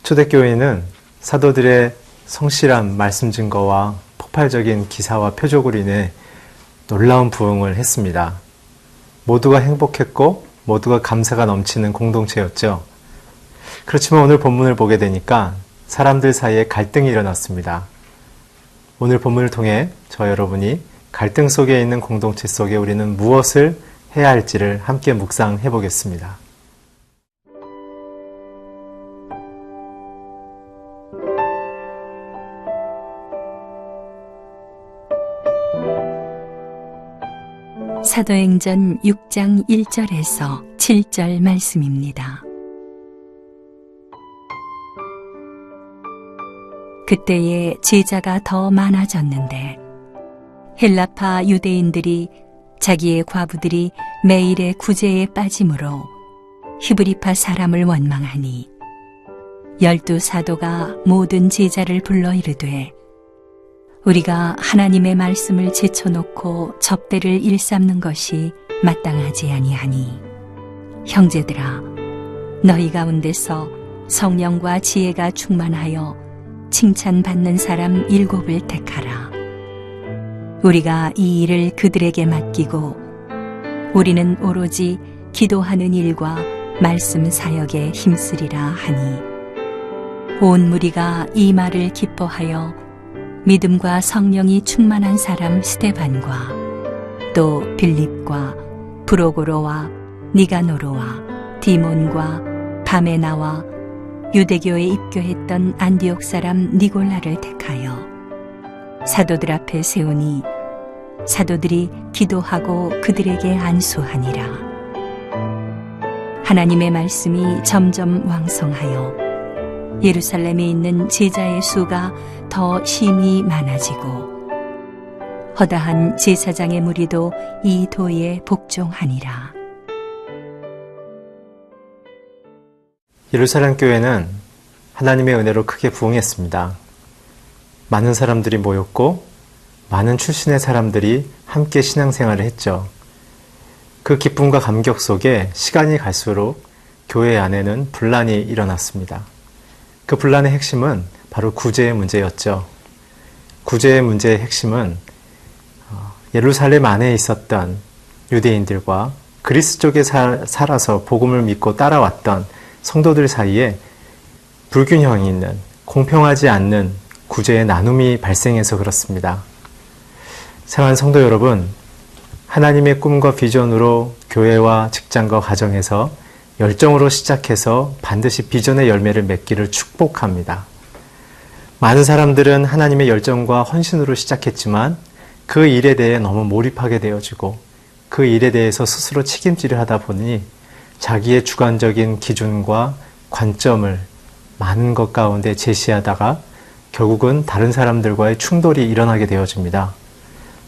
초대교회는 사도들의 성실한 말씀 증거와 폭발적인 기사와 표적으로 인해 놀라운 부흥을 했습니다. 모두가 행복했고 모두가 감사가 넘치는 공동체였죠. 그렇지만 오늘 본문을 보게 되니까 사람들 사이에 갈등이 일어났습니다. 오늘 본문을 통해 저 여러분이 갈등 속에 있는 공동체 속에 우리는 무엇을 해야 할지를 함께 묵상해 보겠습니다. 사도행전 6장 1절에서 7절 말씀입니다. 그때에 제자가 더 많아졌는데 헬라파 유대인들이 자기의 과부들이 매일의 구제에 빠짐으로 히브리파 사람을 원망하니 12 사도가 모든 제자를 불러 이르되 우리가 하나님의 말씀을 제쳐놓고 접대를 일삼는 것이 마땅하지 아니하니 형제들아 너희 가운데서 성령과 지혜가 충만하여 칭찬받는 사람 7을 택하라. 우리가 이 일을 그들에게 맡기고 우리는 오로지 기도하는 일과 말씀 사역에 힘쓰리라 하니 온 무리가 이 말을 기뻐하여 믿음과 성령이 충만한 사람 스데반과 또 빌립과 브로고로와 니가노로와 디몬과 바메나와 유대교에 입교했던 안디옥 사람 니골라를 택하여 사도들 앞에 세우니 사도들이 기도하고 그들에게 안수하니라. 하나님의 말씀이 점점 왕성하여 예루살렘에 있는 제자의 수가 더 심히 많아지고 허다한 제사장의 무리도 이 도에 복종하니라. 예루살렘 교회는 하나님의 은혜로 크게 부흥했습니다. 많은 사람들이 모였고 많은 출신의 사람들이 함께 신앙생활을 했죠. 그 기쁨과 감격 속에 시간이 갈수록 교회 안에는 분란이 일어났습니다. 그 분란의 핵심은 바로 구제의 문제였죠. 구제의 문제의 핵심은 예루살렘 안에 있었던 유대인들과 그리스 쪽에 살아서 복음을 믿고 따라왔던 성도들 사이에 불균형이 있는 공평하지 않는 구제의 나눔이 발생해서 그렇습니다. 사랑하는 성도 여러분, 하나님의 꿈과 비전으로 교회와 직장과 가정에서 열정으로 시작해서 반드시 비전의 열매를 맺기를 축복합니다. 많은 사람들은 하나님의 열정과 헌신으로 시작했지만 그 일에 대해 너무 몰입하게 되어지고 그 일에 대해서 스스로 책임질을 하다 보니 자기의 주관적인 기준과 관점을 많은 것 가운데 제시하다가 결국은 다른 사람들과의 충돌이 일어나게 되어집니다.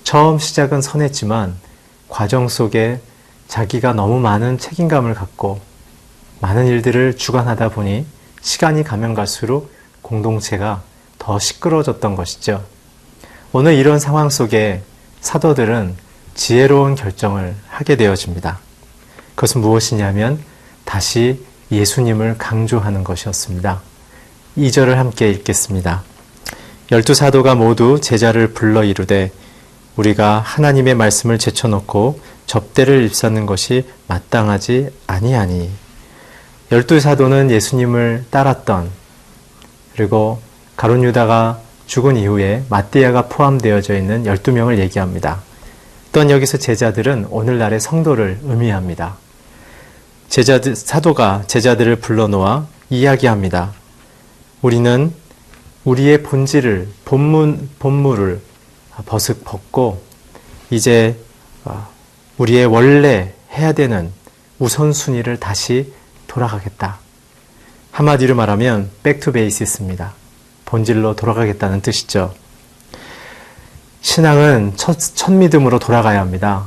처음 시작은 선했지만 과정 속에 자기가 너무 많은 책임감을 갖고 많은 일들을 주관하다 보니 시간이 가면 갈수록 공동체가 더 시끄러워졌던 것이죠. 오늘 이런 상황 속에 사도들은 지혜로운 결정을 하게 되어집니다. 그것은 무엇이냐면 다시 예수님을 강조하는 것이었습니다. 2절을 함께 읽겠습니다. 12 사도가 모두 제자를 불러 이르되 우리가 하나님의 말씀을 제쳐놓고 접대를 일삼는 것이 마땅하지 아니하니 12 사도는 예수님을 따랐던 그리고 가룟 유다가 죽은 이후에 마띠아가 포함되어져 있는 12명을 얘기합니다. 또한 여기서 제자들은 오늘날의 성도를 의미합니다. 사도가 제자들을 불러놓아 이야기합니다. 우리는 우리의 본질을, 본무를 벗고 이제 우리의 원래 해야 되는 우선순위를 다시 돌아가겠다. 한마디로 말하면 back to basis입니다. 본질로 돌아가겠다는 뜻이죠. 신앙은 첫 믿음으로 돌아가야 합니다.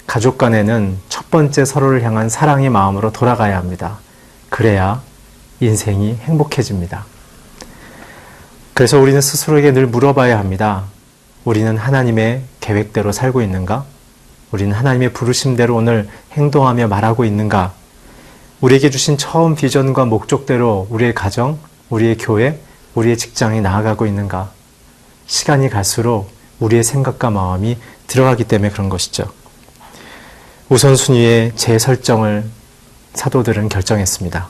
가족 간에는 첫 번째 서로를 향한 사랑의 마음으로 돌아가야 합니다. 그래야 인생이 행복해집니다. 그래서 우리는 스스로에게 늘 물어봐야 합니다. 우리는 하나님의 계획대로 살고 있는가? 우리는 하나님의 부르심대로 오늘 행동하며 말하고 있는가? 우리에게 주신 처음 비전과 목적대로 우리의 가정, 우리의 교회, 우리의 직장이 나아가고 있는가? 시간이 갈수록 우리의 생각과 마음이 들어가기 때문에 그런 것이죠. 우선순위의 재설정을 사도들은 결정했습니다.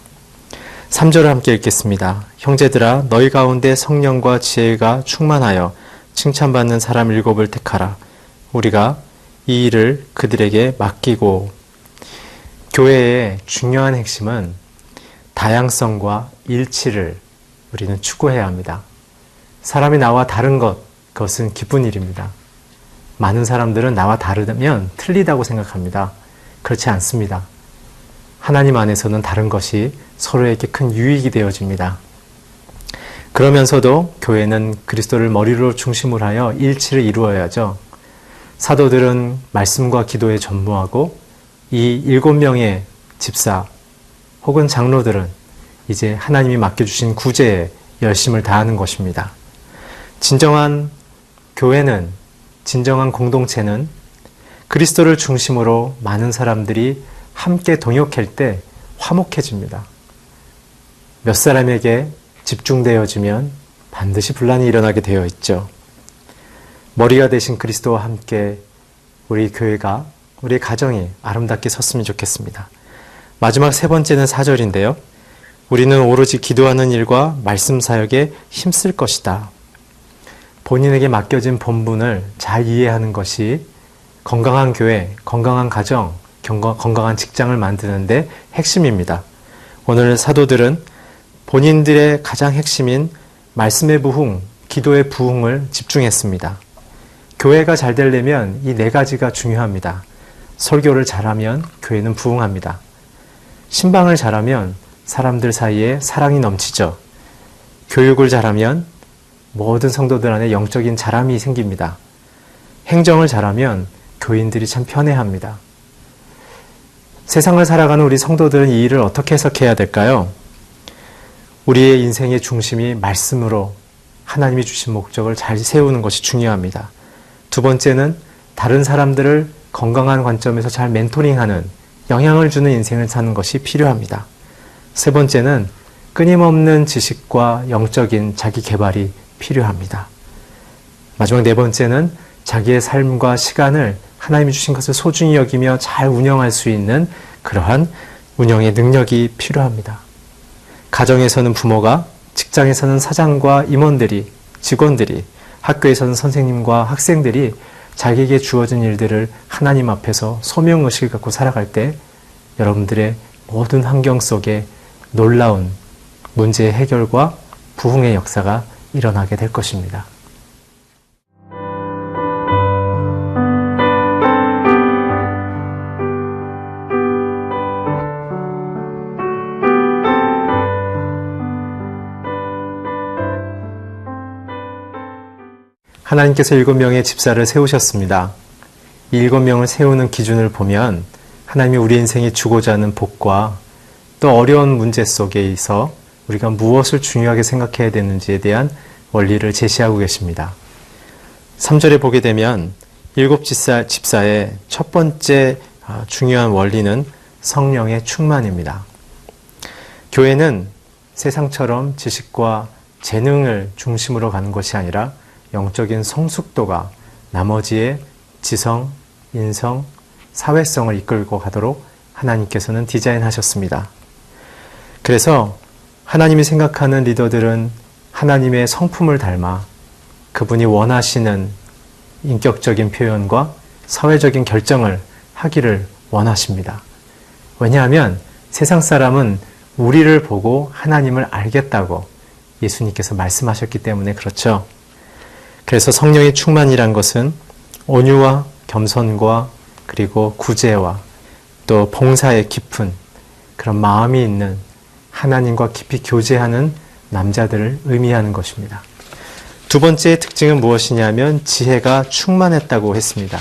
3절을 함께 읽겠습니다. 형제들아 너희 가운데 성령과 지혜가 충만하여 칭찬받는 사람 7을 택하라. 우리가 이 일을 그들에게 맡기고. 교회의 중요한 핵심은 다양성과 일치를 우리는 추구해야 합니다. 사람이 나와 다른 그것은 기쁜 일입니다. 많은 사람들은 나와 다르면 틀리다고 생각합니다. 그렇지 않습니다. 하나님 안에서는 다른 것이 서로에게 큰 유익이 되어집니다. 그러면서도 교회는 그리스도를 머리로 중심으로 하여 일치를 이루어야죠. 사도들은 말씀과 기도에 전무하고 이 7명의 집사 혹은 장로들은 이제 하나님이 맡겨주신 구제에 열심을 다하는 것입니다. 진정한 교회는, 진정한 공동체는 그리스도를 중심으로 많은 사람들이 함께 동역할 때 화목해집니다. 몇 사람에게 집중되어지면 반드시 분란이 일어나게 되어 있죠. 머리가 되신 그리스도와 함께 우리 교회가, 우리 가정이 아름답게 섰으면 좋겠습니다. 마지막 3번째는 4절인데요. 우리는 오로지 기도하는 일과 말씀 사역에 힘쓸 것이다. 본인에게 맡겨진 본분을 잘 이해하는 것이 건강한 교회, 건강한 가정, 건강한 직장을 만드는데 핵심입니다. 오늘 사도들은 본인들의 가장 핵심인 말씀의 부흥, 기도의 부흥을 집중했습니다. 교회가 잘 되려면 이 4가지가 중요합니다. 설교를 잘하면 교회는 부흥합니다. 신방을 잘하면 사람들 사이에 사랑이 넘치죠. 교육을 잘하면 모든 성도들 안에 영적인 자람이 생깁니다. 행정을 잘하면 교인들이 참 편해합니다. 세상을 살아가는 우리 성도들은 이 일을 어떻게 해석해야 될까요? 우리의 인생의 중심이 말씀으로 하나님이 주신 목적을 잘 세우는 것이 중요합니다. 2번째는 다른 사람들을 건강한 관점에서 잘 멘토링하는, 영향을 주는 인생을 사는 것이 필요합니다. 3번째는 끊임없는 지식과 영적인 자기 개발이 필요합니다. 마지막 4번째는 자기의 삶과 시간을 하나님이 주신 것을 소중히 여기며 잘 운영할 수 있는 그러한 운영의 능력이 필요합니다. 가정에서는 부모가, 직장에서는 사장과 임원들이, 직원들이, 학교에서는 선생님과 학생들이 자기에게 주어진 일들을 하나님 앞에서 소명의식을 갖고 살아갈 때 여러분들의 모든 환경 속에 놀라운 문제의 해결과 부흥의 역사가 일어나게 될 것입니다. 하나님께서 7명의 집사를 세우셨습니다. 이 7명을 세우는 기준을 보면 하나님이 우리 인생에 주고자 하는 복과 또 어려운 문제 속에서 우리가 무엇을 중요하게 생각해야 되는지에 대한 원리를 제시하고 계십니다. 3절에 보게 되면 7 집사의 첫 번째 중요한 원리는 성령의 충만입니다. 교회는 세상처럼 지식과 재능을 중심으로 가는 것이 아니라 영적인 성숙도가 나머지의 지성, 인성, 사회성을 이끌고 가도록 하나님께서는 디자인하셨습니다. 그래서 하나님이 생각하는 리더들은 하나님의 성품을 닮아 그분이 원하시는 인격적인 표현과 사회적인 결정을 하기를 원하십니다. 왜냐하면 세상 사람은 우리를 보고 하나님을 알겠다고 예수님께서 말씀하셨기 때문에 그렇죠. 그래서 성령의 충만이란 것은 온유와 겸손과 그리고 구제와 또 봉사의 깊은 그런 마음이 있는 하나님과 깊이 교제하는 남자들을 의미하는 것입니다. 2번째 특징은 무엇이냐면 지혜가 충만했다고 했습니다.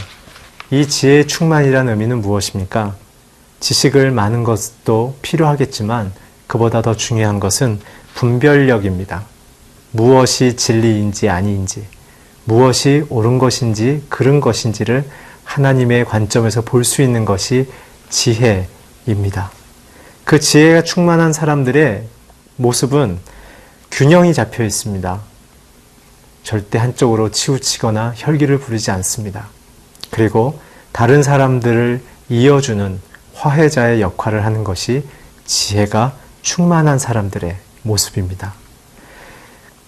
이 지혜의 충만이라는 의미는 무엇입니까? 지식을 많은 것도 필요하겠지만 그보다 더 중요한 것은 분별력입니다. 무엇이 진리인지 아닌지, 무엇이 옳은 것인지 그른 것인지를 하나님의 관점에서 볼 수 있는 것이 지혜입니다. 그 지혜가 충만한 사람들의 모습은 균형이 잡혀 있습니다. 절대 한쪽으로 치우치거나 혈기를 부리지 않습니다. 그리고 다른 사람들을 이어주는 화해자의 역할을 하는 것이 지혜가 충만한 사람들의 모습입니다.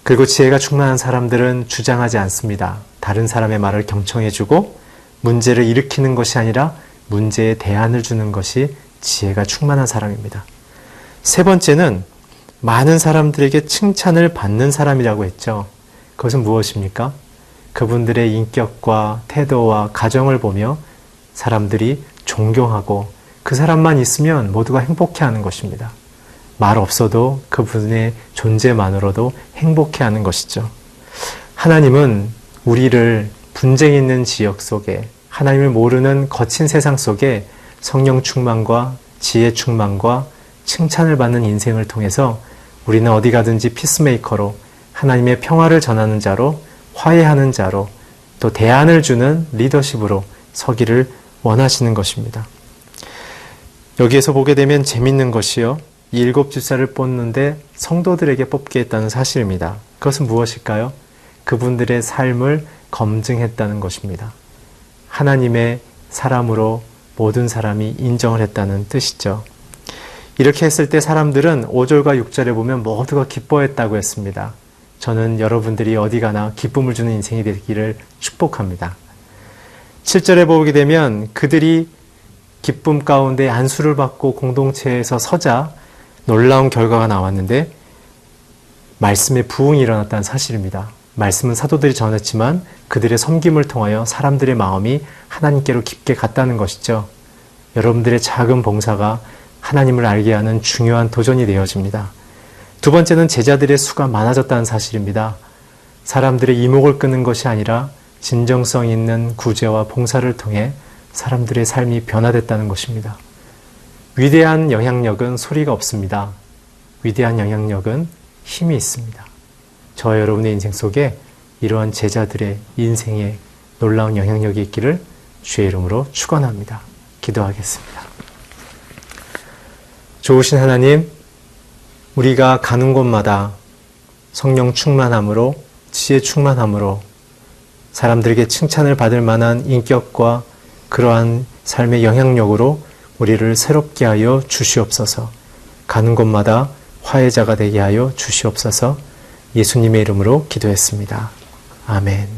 그리고 지혜가 충만한 사람들은 주장하지 않습니다. 다른 사람의 말을 경청해주고 문제를 일으키는 것이 아니라 문제에 대안을 주는 것이 지혜가 충만한 사람입니다. 세 번째는 많은 사람들에게 칭찬을 받는 사람이라고 했죠. 그것은 무엇입니까? 그분들의 인격과 태도와 가정을 보며 사람들이 존경하고 그 사람만 있으면 모두가 행복해하는 것입니다. 말 없어도 그분의 존재만으로도 행복해하는 것이죠. 하나님은 우리를 분쟁 있는 지역 속에, 하나님을 모르는 거친 세상 속에 성령 충만과 지혜 충만과 칭찬을 받는 인생을 통해서 우리는 어디 가든지 피스메이커로, 하나님의 평화를 전하는 자로, 화해하는 자로, 또 대안을 주는 리더십으로 서기를 원하시는 것입니다. 여기에서 보게 되면 재밌는 것이요, 이 7집사를 뽑는데 성도들에게 뽑게 했다는 사실입니다. 그것은 무엇일까요? 그분들의 삶을 검증했다는 것입니다. 하나님의 사람으로 모든 사람이 인정을 했다는 뜻이죠. 이렇게 했을 때 사람들은 5절과 6절에 보면 모두가 기뻐했다고 했습니다. 저는 여러분들이 어디 가나 기쁨을 주는 인생이 되기를 축복합니다. 7절에 보게 되면 그들이 기쁨 가운데 안수를 받고 공동체에서 서자 놀라운 결과가 나왔는데 말씀의 부흥이 일어났다는 사실입니다. 말씀은 사도들이 전했지만 그들의 섬김을 통하여 사람들의 마음이 하나님께로 깊게 갔다는 것이죠. 여러분들의 작은 봉사가 하나님을 알게 하는 중요한 도전이 되어집니다. 두 번째는 제자들의 수가 많아졌다는 사실입니다. 사람들의 이목을 끄는 것이 아니라 진정성 있는 구제와 봉사를 통해 사람들의 삶이 변화됐다는 것입니다. 위대한 영향력은 소리가 없습니다. 위대한 영향력은 힘이 있습니다. 저와 여러분의 인생 속에 이러한 제자들의 인생에 놀라운 영향력이 있기를 주의 이름으로 축원합니다. 기도하겠습니다. 좋으신 하나님, 우리가 가는 곳마다 성령 충만함으로, 지혜 충만함으로 사람들에게 칭찬을 받을 만한 인격과 그러한 삶의 영향력으로 우리를 새롭게 하여 주시옵소서. 가는 곳마다 화해자가 되게 하여 주시옵소서. 예수님의 이름으로 기도했습니다. 아멘.